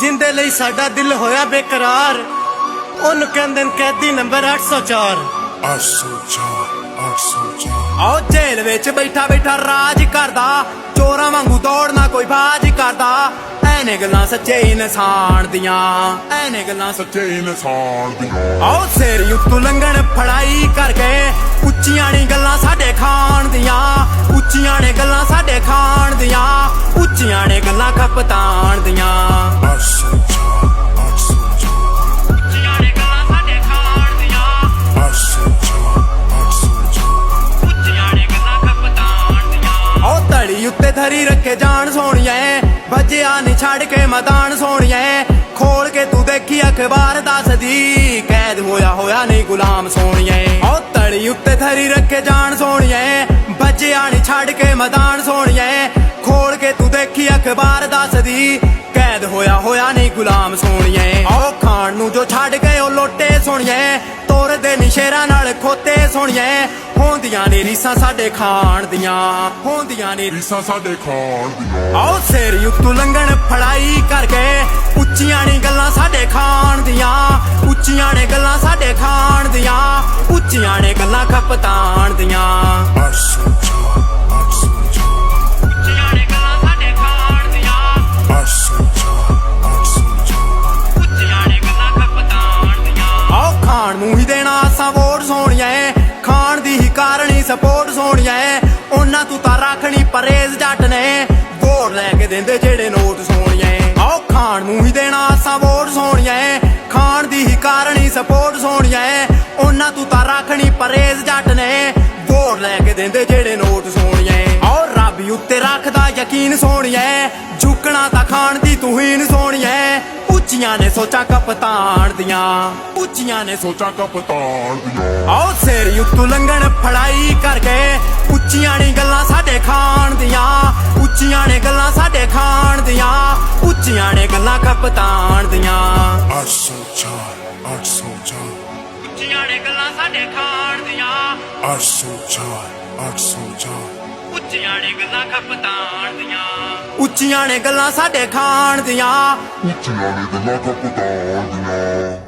जिंदे लई साडा दिल होया बेकरार ओनू कहंदे ने कैदी नंबर 804 आओ जेल विच बैठा बैठा राज करदा चोरां वांगू दौड़ना कोई बाज करदा ऐने गल्लां सच्चे इंसान दियां ऐने गल्लां सच्चे इंसान दियां आओ सिर उत्तों लंघण फड़ाई करके उच्चियां नी गल्लां साडे खान दियां उच्चियां ने गल्लां साडे खान दियां उच्चियां ने गल्लां कप्तान दियां उत्ते धरी रखे जान सोनिया बजिया नी छड़ के मैदान सोनिया खोल के तू देखी अखबार दस दी कैद होया होया नहीं गुलाम सोनिया ओ तड़ी उत्ते धरी रखे जान सोनिया बजिया नी छड़ के मैदान सोनिया खोल के तू देखी अखबार दस दी कैद होया होया नहीं गुलाम सोनिया ओ खान नू जो छड़ गए ओ लोटे सोनिया तोर दे निशेरा नाल खोते सोनिया होंदियां ने रीसां साडे खान दियां होंदियां ने रीसां साडे खान दियां आओ सिर उत्तों लंघण फड़ाई करके उच्चियां नी गल्लां साडे खान दियां उच्चियां ने गल्लां साडे खान दियां उच्चियां ने गल्लां कप्तान दियां सपोर्ट सोनिया उन्ना तू तां रखनी परहेज जट ने वोट लैके देंदे जेड़े नोट सोनिया आओ खान नूं ही देना असां वोट सोनिया खान दी ही कारणी सपोर्ट सोनिया उन्ना तू तां रखनी परहेज जट ने वोट लैके देंदे जेड़े नोट सोनिया आओ रब उत्ते रखदा यकीन सोनिया झुकना तां खान दी तुहीन सोनिया उच्चियां ने सोचा कप्तान दियां उच्चियां ने सोचा कप्तान दियां आओ सिर उत्तों लंघण फड़ाई करके उच्चियां नी गल्लां साडे खान दियां उच्चियां ने गल्लां साडे खान दियां उच्चियां ने गल्लां कप्तान दियां 804 उच्चियां ने गल्लां साडे खान दियां 804 उच्चियां ने गल्लां कप्तान दियां उच्चियां ने गल्लां साडे खान दियां उच्चियां ने गल्लां कप्तान दियां